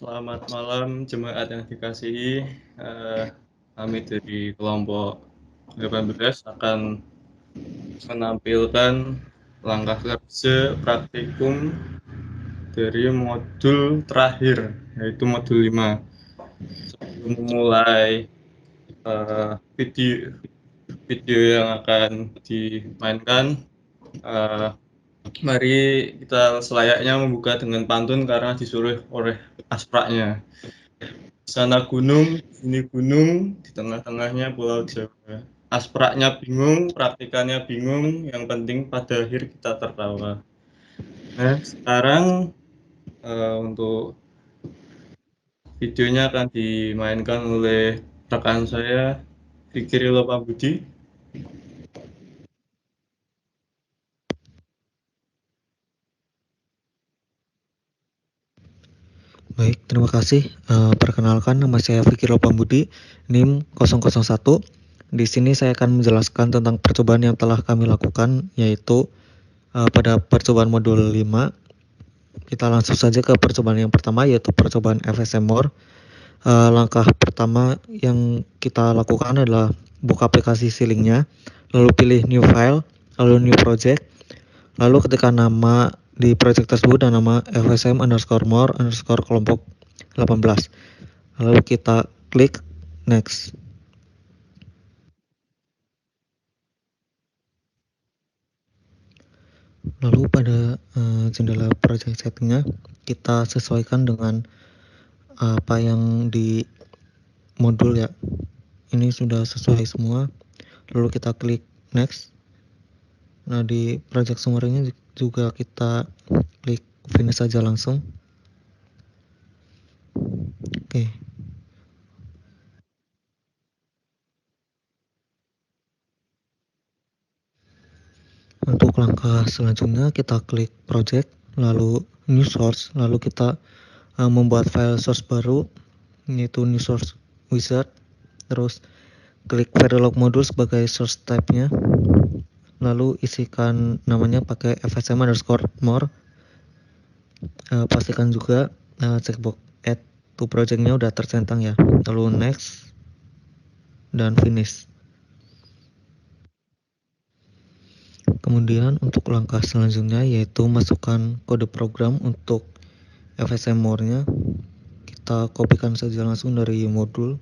Selamat malam jemaat yang dikasihi. Kami dari kelompok 18 akan menampilkan langkah kerja praktikum dari modul terakhir, yaitu modul 5. Sebelum memulai video video yang akan dimainkan, eh, mari kita selayaknya membuka dengan pantun karena disuruh oleh aspraknya. Sana gunung, sini gunung, di tengah-tengahnya Pulau Jawa. Aspraknya bingung, praktikannya bingung, yang penting pada akhir kita tertawa. Nah, sekarang untuk videonya akan dimainkan oleh rekan saya, Fikri Lopabudi. Baik, terima kasih. Perkenalkan, nama saya Fikir Lopambudi, NIM 001. Di sini saya akan menjelaskan tentang percobaan yang telah kami lakukan, yaitu pada percobaan modul 5. Kita langsung saja ke percobaan yang pertama, yaitu percobaan FSM More. Langkah pertama yang kita lakukan adalah buka aplikasi Silink-nya, lalu pilih New File, lalu New Project, lalu ketikkan nama di project tersebut dan nama FSM_more_ kelompok 18. Lalu kita klik next. Lalu pada jendela project settingnya kita sesuaikan dengan apa yang di modul ya. Ini sudah sesuai semua. Lalu kita klik next. Nah, di project summary-nya juga kita klik finish saja langsung. Oke. Untuk langkah selanjutnya kita klik project, lalu new source, lalu kita membuat file source baru, yaitu new source wizard. Terus klik Verilog module sebagai source type-nya, lalu isikan namanya pakai FSM_more. Pastikan juga checkbox add to project-nya udah tercentang ya. Lalu next dan finish. Kemudian untuk langkah selanjutnya yaitu masukkan kode program untuk FSM More-nya. Kita kopikan saja langsung dari modul.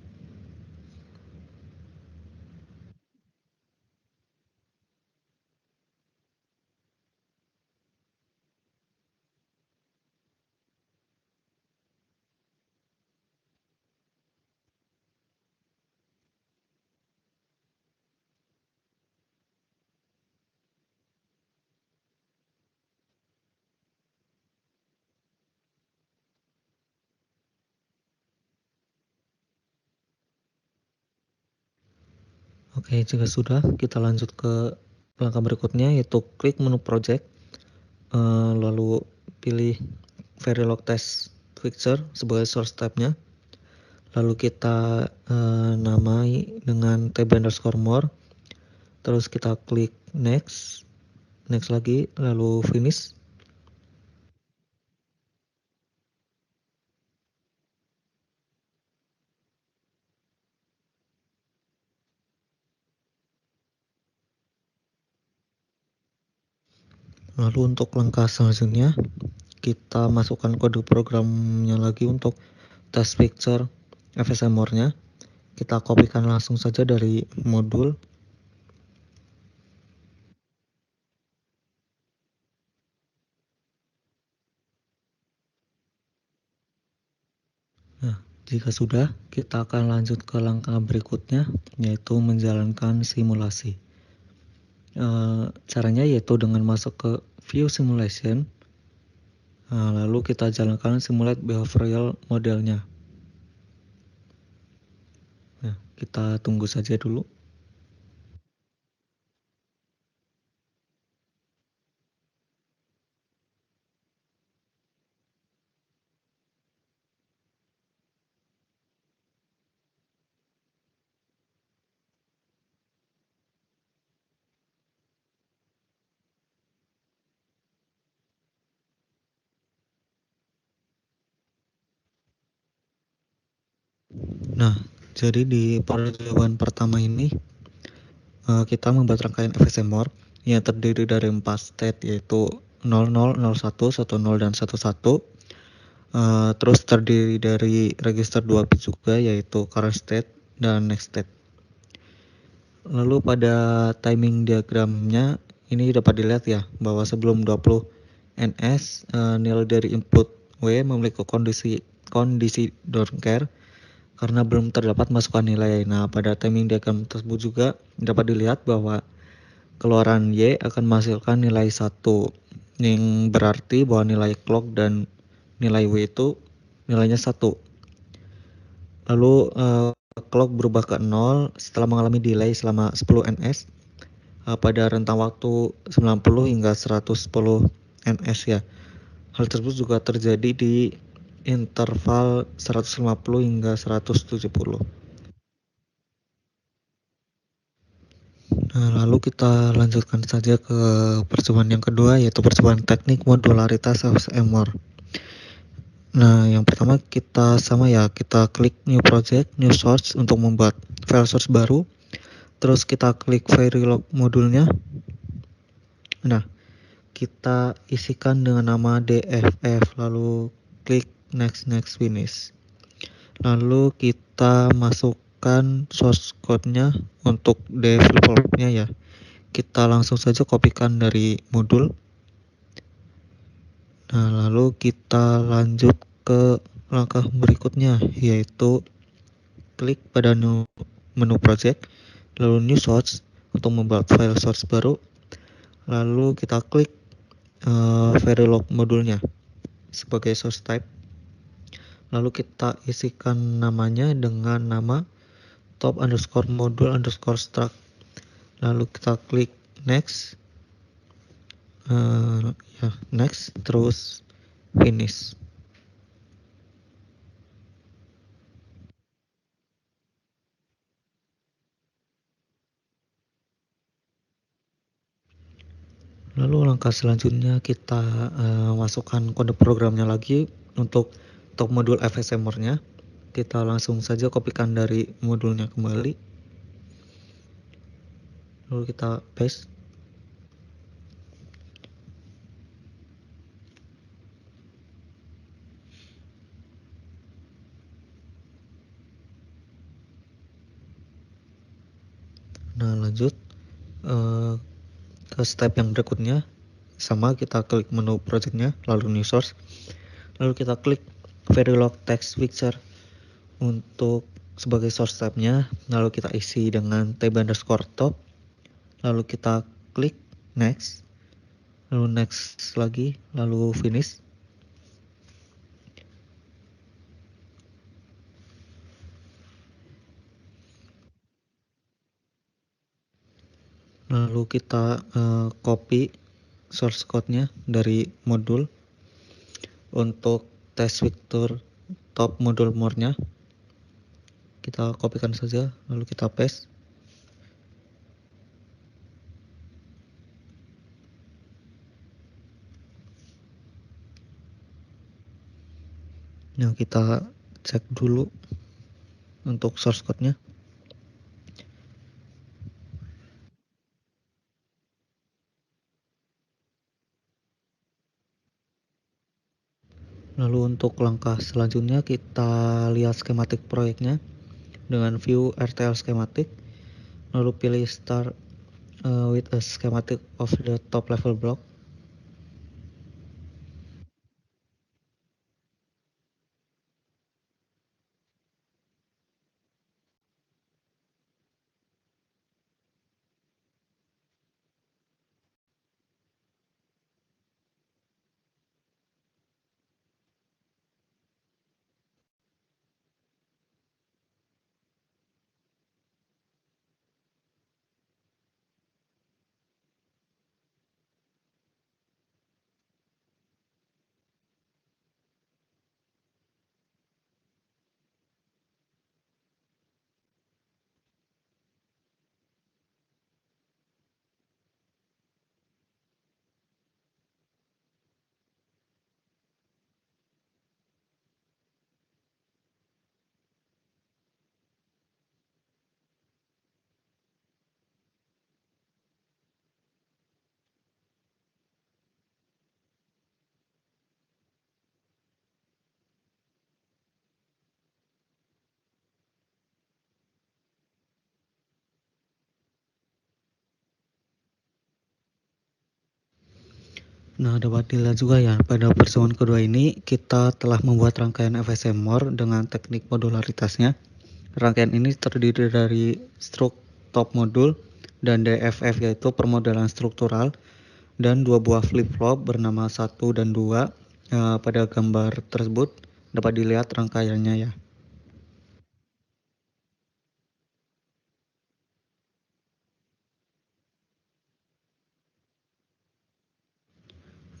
Oke, jika sudah, kita lanjut ke langkah berikutnya yaitu klik menu project, lalu pilih Verilog test fixture sebagai source type-nya. Lalu kita namai dengan tab_more. Terus kita klik next, next lagi, lalu finish. Lalu untuk langkah selanjutnya kita masukkan kode programnya lagi untuk test picture FSM More-nya. Kita kopikan langsung saja dari modul. Nah, jika sudah, kita akan lanjut ke langkah berikutnya, yaitu menjalankan simulasi. Caranya yaitu dengan masuk ke view simulation, lalu kita jalankan simulate behavioral modelnya. Nah, kita tunggu saja dulu. Nah, jadi di percobaan pertama ini kita membuat rangkaian FSMOR yang terdiri dari 4 state, yaitu 00, 01, 10, dan 11. Terus terdiri dari register 2 bit juga, yaitu current state dan next state. Lalu pada timing diagramnya ini dapat dilihat ya bahwa sebelum 20 ns nilai dari input W memiliki kondisi don't care karena belum terdapat masukan nilai. Nah, pada timing diagram tersebut juga dapat dilihat bahwa keluaran Y akan menghasilkan nilai 1, yang berarti bahwa nilai clock dan nilai W itu nilainya 1. Lalu clock berubah ke 0 setelah mengalami delay selama 10 ns pada rentang waktu 90 hingga 110 ns ya. Hal tersebut juga terjadi di interval 150 hingga 170. Nah, lalu kita lanjutkan saja ke percobaan yang kedua, yaitu percobaan teknik modularitas FSMOR. Nah, yang pertama kita klik new project, new source untuk membuat file source baru. Terus kita klik Verilog modulnya. Nah, kita isikan dengan nama DFF, lalu klik next finish. Lalu kita masukkan source code-nya untuk developnya ya. Kita langsung saja kopikan dari modul. Nah, lalu kita lanjut ke langkah berikutnya, yaitu klik pada menu project, lalu new source untuk membuat file source baru. Lalu kita klik Verilog modulnya sebagai source type. Lalu kita isikan namanya dengan nama top underscore modul underscore struct. Lalu kita klik next, next, terus finish. Lalu langkah selanjutnya kita masukkan kode programnya lagi untuk top modul FSMOR-nya. Kita langsung saja kopikan dari modulnya kembali. Lalu kita paste. Nah, lanjut ke step yang berikutnya. Sama, kita klik menu projectnya, lalu new source, lalu kita klik Verilog text fixture untuk sebagai source type-nya, lalu kita isi dengan tab underscore top, lalu kita klik next, lalu next lagi, lalu finish. Lalu kita copy source code-nya dari modul untuk test vector top modul more-nya. Kita kopikan saja, lalu kita paste. Nah, kita cek dulu untuk source code-nya. Lalu untuk langkah selanjutnya kita lihat skematik proyeknya dengan view RTL schematic. Lalu pilih start with a schematic of the top level block. Nah, dapat dilihat juga ya, pada pertemuan kedua ini kita telah membuat rangkaian FSM More dengan teknik modularitasnya. Rangkaian ini terdiri dari struk top modul dan DFF, yaitu permodalan struktural, dan dua buah flip-flop bernama 1 dan 2. Pada gambar tersebut dapat dilihat rangkaiannya ya.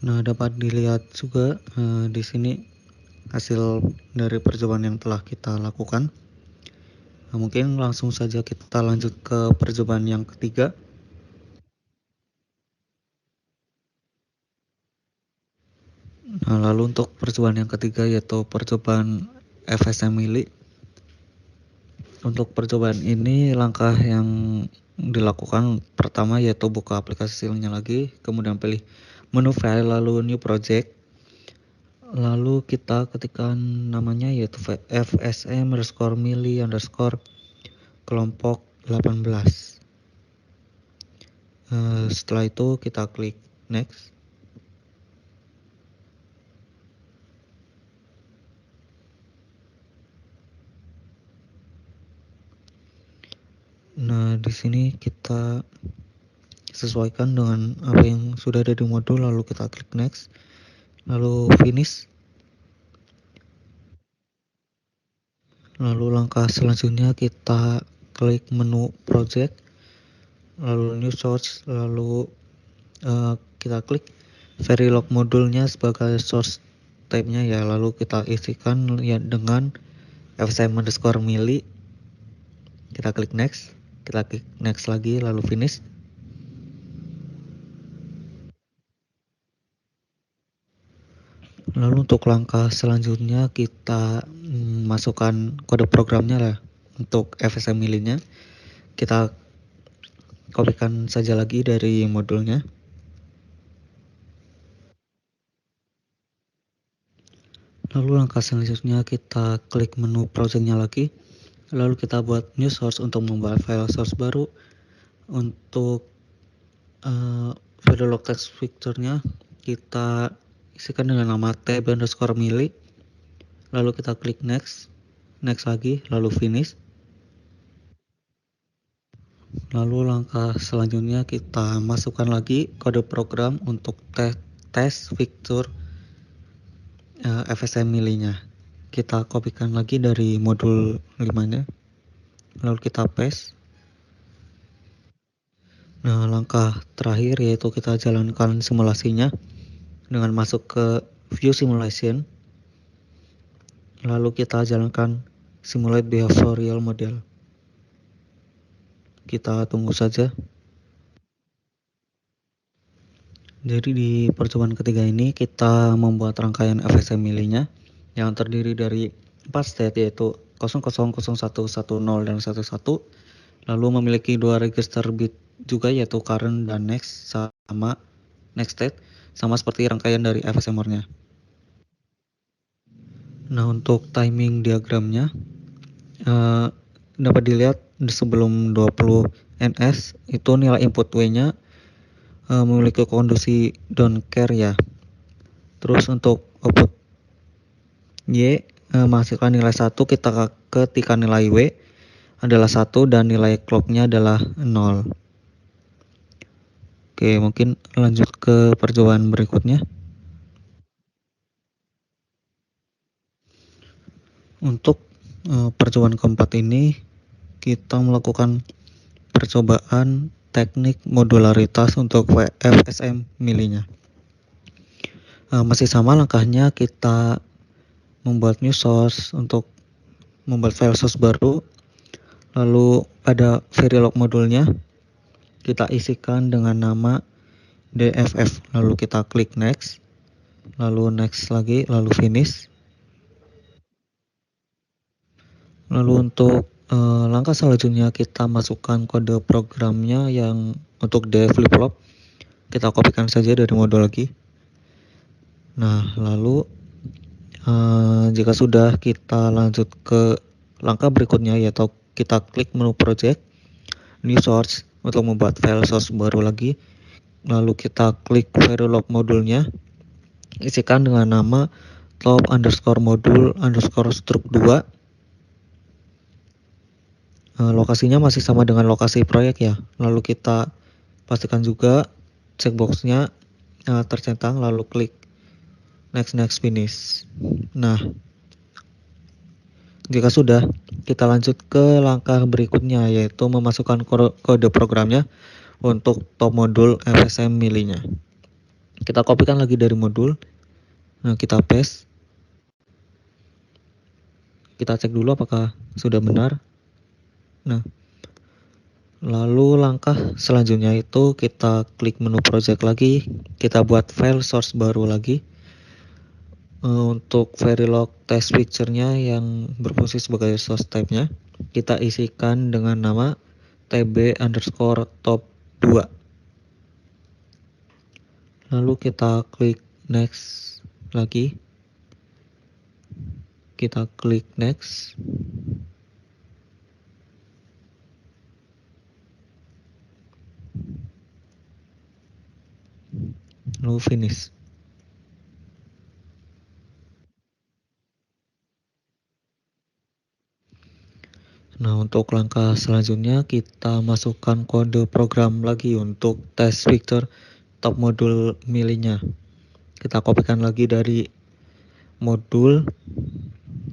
Nah, dapat dilihat juga di sini hasil dari percobaan yang telah kita lakukan. Nah, mungkin langsung saja kita lanjut ke percobaan yang ketiga. Nah, lalu untuk percobaan yang ketiga yaitu percobaan FSM Mili. Untuk percobaan ini langkah yang dilakukan pertama yaitu buka aplikasi silnya lagi, kemudian pilih menu file lalu new project. Lalu kita ketikkan namanya yaitu fsm_mili_kelompok 18. Setelah itu kita klik next. Nah, di sini kita sesuaikan dengan apa yang sudah ada di modul, lalu kita klik next, lalu finish. Lalu langkah selanjutnya kita klik menu project, lalu new source, lalu kita klik Verilog modulnya sebagai source type-nya ya, lalu kita isikan ya dengan fsm_mili. Kita klik next, kita klik next lagi, lalu finish. Lalu untuk langkah selanjutnya kita masukkan kode programnya lah untuk FSM Mili-nya. Kita kopikan saja lagi dari modulnya. Lalu langkah selanjutnya kita klik menu project-nya lagi. Lalu kita buat new source untuk membuat file source baru. Untuk Verilog text fixture-nya kita isikan dengan nama tab_mili. Lalu kita klik next, next lagi, lalu finish. Lalu langkah selanjutnya kita masukkan lagi kode program untuk test fixture FSM Mili-nya. Kita kopikan lagi dari modul 5-nya, lalu kita paste. Nah, langkah terakhir yaitu kita jalankan simulasinya dengan masuk ke view simulation, lalu kita jalankan simulate behavioral model. Kita tunggu saja. Jadi di percobaan ketiga ini kita membuat rangkaian FSM Mili-nya yang terdiri dari 4 state yaitu 00, 01, 10, dan 11, lalu memiliki 2 register bit juga yaitu current dan next sama next state, sama seperti rangkaian dari FSM More-nya. Nah, untuk timing diagramnya dapat dilihat sebelum 20 ns itu nilai input W-nya memiliki kondisi don't care ya. Terus untuk output Y menghasilkan nilai 1, kita ketika nilai W adalah 1 dan nilai clock-nya adalah 0. Oke, mungkin lanjut ke percobaan berikutnya. Untuk percobaan keempat ini kita melakukan percobaan teknik modularitas untuk FSM Mili-nya. Masih sama langkahnya, kita membuat new source untuk membuat file source baru. Lalu pada Verilog modulnya kita isikan dengan nama DFF, lalu kita klik next, lalu next lagi, lalu finish. Lalu untuk langkah selanjutnya kita masukkan kode programnya yang untuk flip-flop. Kita kopikan saja dari modul lagi. Nah, lalu jika sudah, kita lanjut ke langkah berikutnya yaitu kita klik menu project, new source untuk membuat file source baru lagi. lalu kita klik Verilog modulnya, isikan dengan nama top_modul_struk2. Lokasinya masih sama dengan lokasi proyek ya. Lalu kita pastikan juga checkboxnya tercentang, lalu klik next finish. Nah, jika sudah, kita lanjut ke langkah berikutnya, yaitu memasukkan kode programnya untuk top modul FSM milinya. Kita kopikan lagi dari modul. Nah, kita paste. Kita cek dulu apakah sudah benar. Nah, lalu langkah selanjutnya itu kita klik menu project lagi, kita buat file source baru lagi. Untuk Verilog test picture-nya yang berfungsi sebagai source type-nya, kita isikan dengan nama tb_top2. Lalu kita klik next lagi. Kita klik next. Lalu finish. Nah, untuk langkah selanjutnya kita masukkan kode program lagi untuk test picture top modul milinya. Kita kopikan lagi dari modul,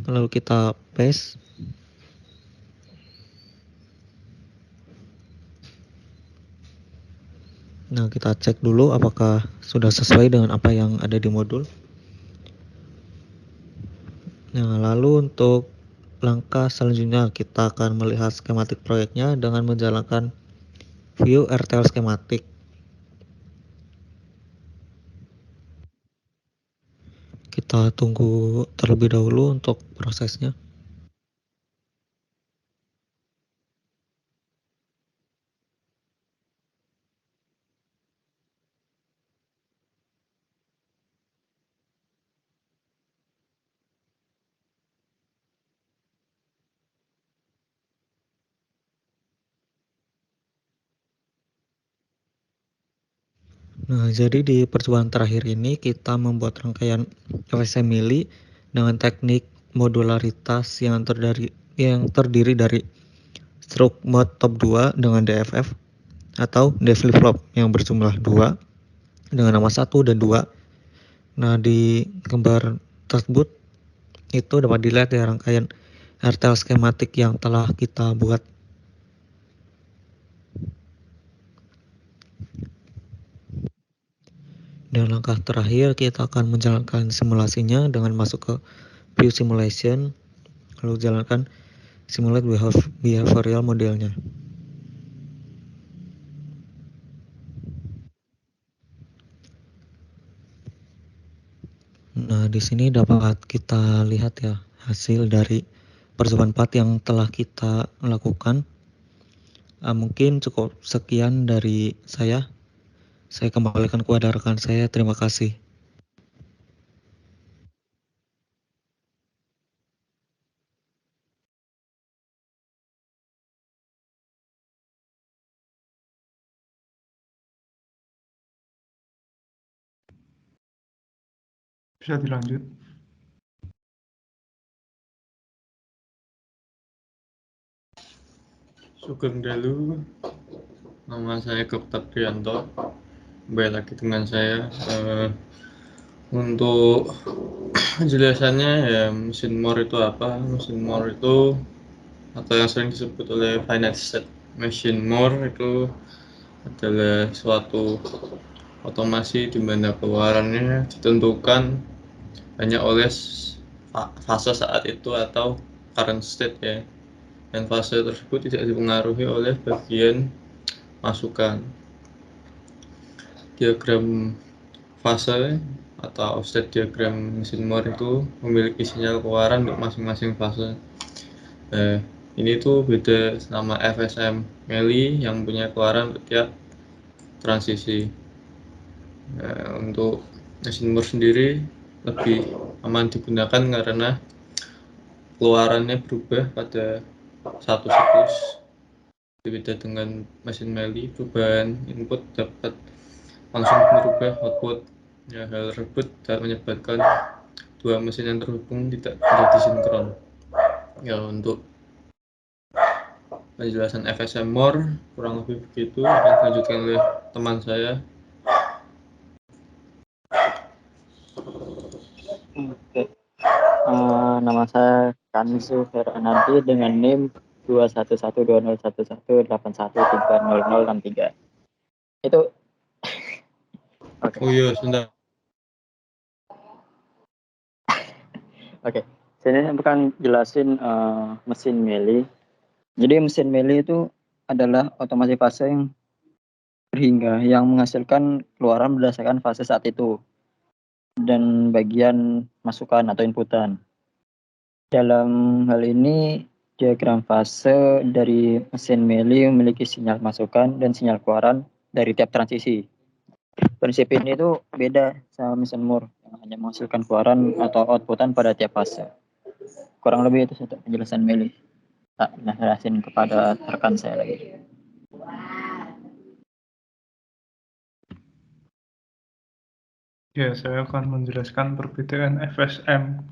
lalu kita paste. Nah, kita cek dulu apakah sudah sesuai dengan apa yang ada di modul. Nah, lalu untuk langkah selanjutnya kita akan melihat skematik proyeknya dengan menjalankan view RTL skematik. Kita tunggu terlebih dahulu untuk prosesnya. Nah, jadi di percobaan terakhir ini kita membuat rangkaian FSM mili dengan teknik modularitas yang terdiri dari stroke mode top 2 dengan DFF atau D flip-flop yang berjumlah 2 dengan nama 1 dan 2. Nah, di gambar tersebut itu dapat dilihat ya rangkaian RTL skematik yang telah kita buat. Dan langkah terakhir kita akan menjalankan simulasinya dengan masuk ke view simulation, lalu jalankan simulate behavioral modelnya. Nah, di sini dapat kita lihat ya hasil dari percobaan 4 yang telah kita lakukan. Mungkin cukup sekian dari saya. Saya kembalikan kepada rekan saya. Terima kasih. Bisa dilanjut. Sugeng Dalu, nama saya Gopta Priyanto. Kembali lagi dengan saya. Untuk penjelasannya ya, mesin more itu apa? Mesin more itu atau yang sering disebut oleh finite state machine more itu adalah suatu otomasi di mana keluarannya ditentukan hanya oleh fase saat itu atau current state ya, dan fase tersebut tidak dipengaruhi oleh bagian masukan. Diagram fase atau state diagram mesin more itu memiliki sinyal keluaran untuk masing-masing fase. Ini tuh beda sama FSM Meli yang punya keluaran setiap transisi. Untuk mesin more sendiri lebih aman digunakan karena keluarannya berubah pada satu siklus. Berbeda dengan mesin Meli, perubahan input dapat langsung merubah output. Ya, hal tersebut dapat menyebabkan dua mesin yang terhubung tidak menjadi sinkron. Ya, untuk penjelasan FSM More kurang lebih begitu, akan dilanjutkan oleh teman saya. Oke. Nama saya Kansu Fernandi dengan NIM 21120118130063. Itu oke. Oh iya, sebentar. Oke. Sini saya akan jelasin mesin Meli. Jadi mesin Meli itu adalah otomasi fase yang berhingga yang menghasilkan keluaran berdasarkan fase saat itu dan bagian masukan atau inputan. Dalam hal ini diagram fase dari mesin Meli memiliki sinyal masukan dan sinyal keluaran dari tiap transisi. Prinsip ini itu beda sama mesin Moore yang hanya menghasilkan keluaran atau outputan pada tiap fase. Kurang lebih itu satu penjelasan Meli. Tak jelasin kepada rekan saya lagi. Ya, saya akan menjelaskan perbedaan FSM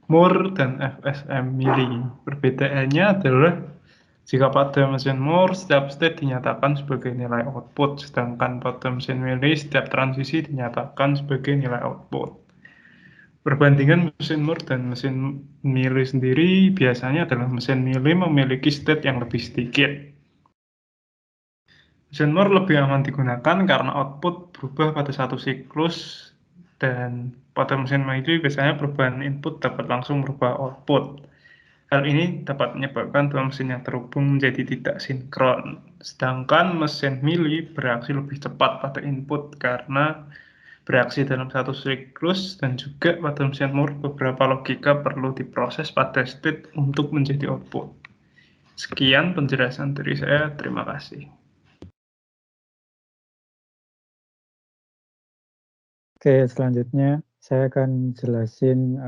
Moore dan FSM Mili. Perbedaannya adalah jika pada mesin Moore, setiap state dinyatakan sebagai nilai output, sedangkan pada mesin Mili, setiap transisi dinyatakan sebagai nilai output. Perbandingan mesin Moore dan mesin Mili sendiri biasanya adalah mesin Mili memiliki state yang lebih sedikit. Mesin Moore lebih aman digunakan karena output berubah pada satu siklus, dan pada mesin Mili biasanya perubahan input dapat langsung merubah output. Hal ini dapat menyebabkan dua mesin yang terhubung menjadi tidak sinkron. Sedangkan mesin Mili bereaksi lebih cepat pada input karena bereaksi dalam satu siklus, dan juga pada mesin Moore beberapa logika perlu diproses pada state untuk menjadi output. Sekian penjelasan dari saya, terima kasih. Oke, selanjutnya saya akan jelasin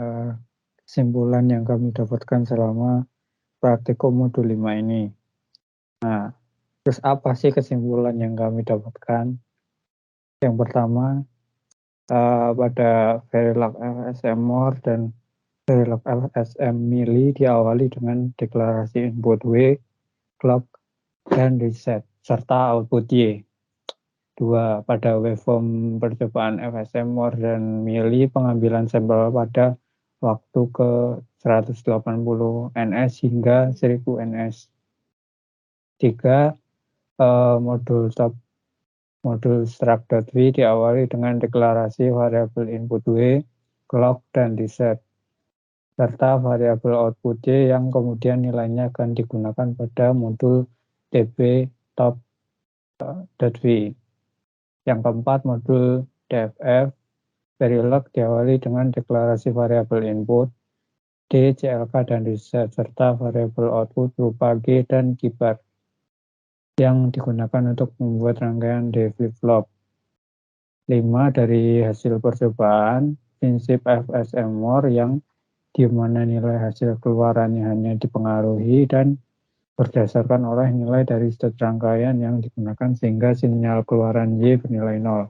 kesimpulan yang kami dapatkan selama praktikum modul 5 ini. Nah, terus apa sih kesimpulan yang kami dapatkan? Yang pertama, pada Verilog FSM More dan Verilog FSM Mili diawali dengan deklarasi input W, clock, dan reset, serta output Y. 2. Pada waveform percobaan FSM More dan Mili, pengambilan sampel pada waktu ke 180 ns hingga 1000 ns. 3. Modul struct.w diawali dengan deklarasi variabel input W, clock, dan reset, serta variabel output Y yang kemudian nilainya akan digunakan pada modul db top.w. Yang keempat, modul DFF Verilog diawali dengan deklarasi variabel input D, CLK, dan reset, serta variabel output berupa G dan keybar yang digunakan untuk membuat rangkaian D flip-flop. 5. Dari hasil percobaan, prinsip FSM More yang di mana nilai hasil keluarannya hanya dipengaruhi dan berdasarkan oleh nilai dari state rangkaian yang digunakan sehingga sinyal keluaran Y bernilai 0.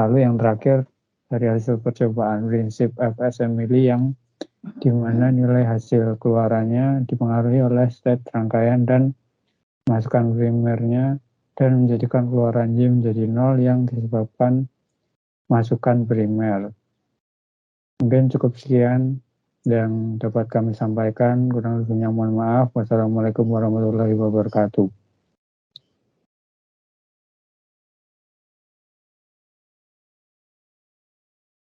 Lalu yang terakhir, dari hasil percobaan prinsip FSM Mili yang di mana nilai hasil keluarannya dipengaruhi oleh state rangkaian dan masukan primernya dan menjadikan keluaran Y menjadi 0 yang disebabkan masukan primer. Mungkin cukup sekian yang dapat kami sampaikan, kurang lebihnya mohon maaf. Wassalamualaikum warahmatullahi wabarakatuh.